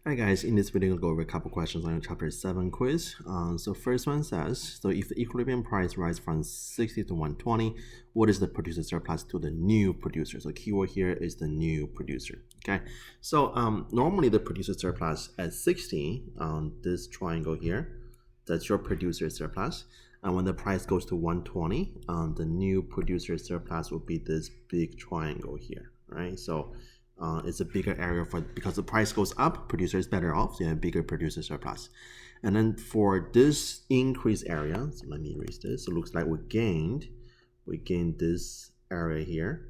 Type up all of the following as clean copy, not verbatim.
Hi guys, in this video, we'll go over a couple questions on your chapter 7 quiz. So first one says, so if the equilibrium price rises from 60 to 120, what is the producer surplus to the new producer? So keyword here is the new producer, okay? So normally the producer surplus at 60 on this triangle here, that's your producer surplus. And when the price goes to 120, the new producer surplus will be this big triangle here, right? So it's a bigger area because the price goes up, producer is better off, so you have a bigger producer surplus. And then for this increased area, so let me erase this. So it looks like we gained this area here,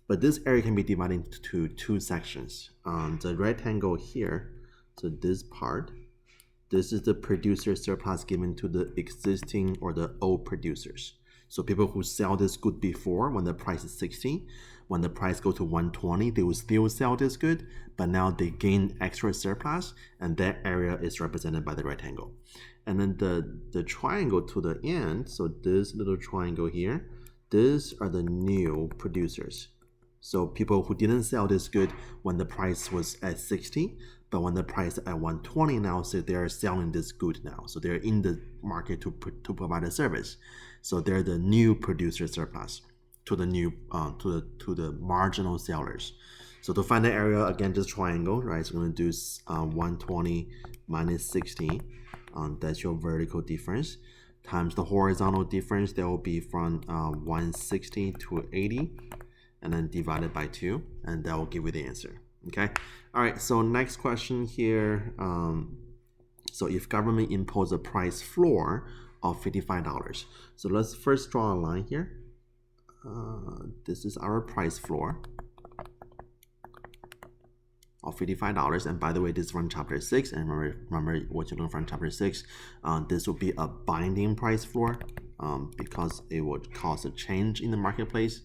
but this area can be divided into two sections. The rectangle here, so this part, this is the producer surplus given to the existing or the old producers. So people who sell this good before when the price is 60, when the price goes to 120, they will still sell this good, but now they gain extra surplus, and that area is represented by the rectangle. And then the triangle to the end, so this little triangle here, these are the new producers. So people who didn't sell this good when the price was at 60, but when the price at 120 now, so they're selling this good now. So they're in the market to provide a service. So they're the new producer surplus to the new to the marginal sellers. So to find the area, again, just triangle, right? So we're going to do 120 minus 60. That's your vertical difference times the horizontal difference. That will be from 160 to 80, and then divided by 2, and that will give you the answer. Okay. All right. So next question here. So if government impose a price floor of $55, so let's first draw a line here. This is our price floor of $55, and by the way, this is from chapter 6, and remember what you learned from chapter 6. This will be a binding price floor because it would cause a change in the marketplace.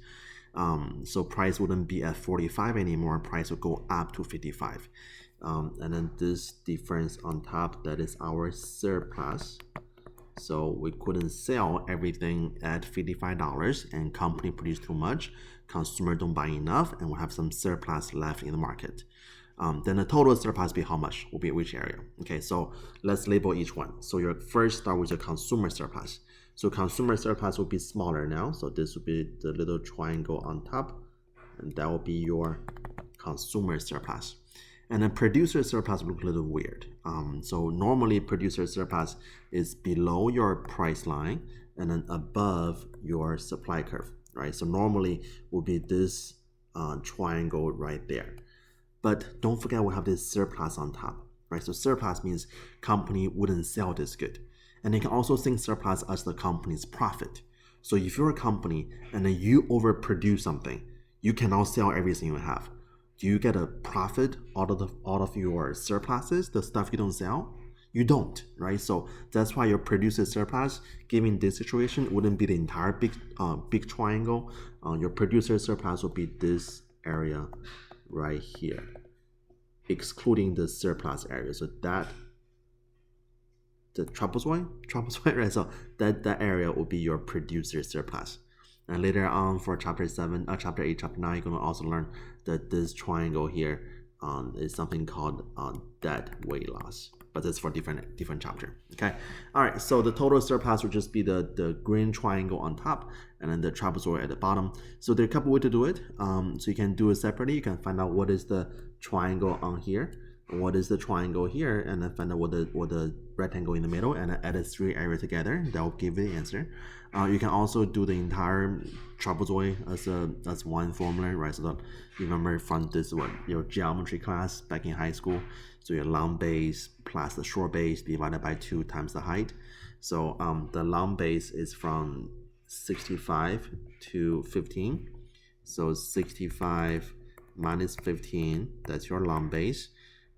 So price wouldn't be at 45 anymore, price would go up to 55. And then this difference on top, that is our surplus. So we couldn't sell everything at $55 and company produced too much, consumer don't buy enough, and we'll have some surplus left in the market. Then the total surplus be how much, will be which area. Okay, so let's label each one. So you first start with your consumer surplus. So consumer surplus will be smaller now. So this will be the little triangle on top, and that will be your consumer surplus. And then producer surplus look a little weird. So normally producer surplus is below your price line and then above your supply curve, right? So normally will be this triangle right there. But don't forget we have this surplus on top, right? So surplus means company wouldn't sell this good. And you can also think surplus as the company's profit. So if you're a company and then you overproduce something, you cannot sell everything you have. Do you get a profit out of your surpluses, the stuff you don't sell? You don't, right? So that's why your producer surplus, given this situation, wouldn't be the entire big triangle. Your producer surplus will be this area right here, excluding the surplus area. So that the trapezoid, right? So that area will be your producer surplus. And later on for chapter 8, chapter 9, you're going to also learn that this triangle here is something called dead weight loss. But that's for different chapter. Okay. All right. So the total surplus will just be the green triangle on top, and then the trapezoid at the bottom. So there are a couple ways to do it. So you can do it separately. You can find out what is the triangle on here, what is the triangle here, and then find out what the rectangle in the middle, and then add the 3 areas together. That will give you the answer. You can also do the entire trapezoid as one formula, right? So that you remember from this your geometry class back in high school. So your long base plus the short base divided by 2 times the height. So the long base is from 65 to 15. So 65 minus 15, that's your long base.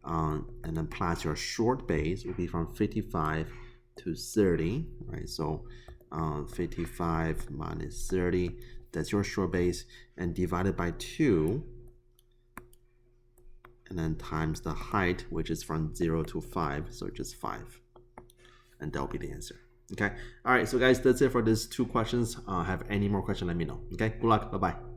And then plus your short base will be from 55 to 30, right? So 55 minus 30, that's your short base, and divided by 2, and then times the height, which is from 0 to 5, so just 5, and that will be the answer. Okay. All right, so guys, that's it for these 2 questions. Have any more questions, let me know. Okay, good luck. Bye-bye.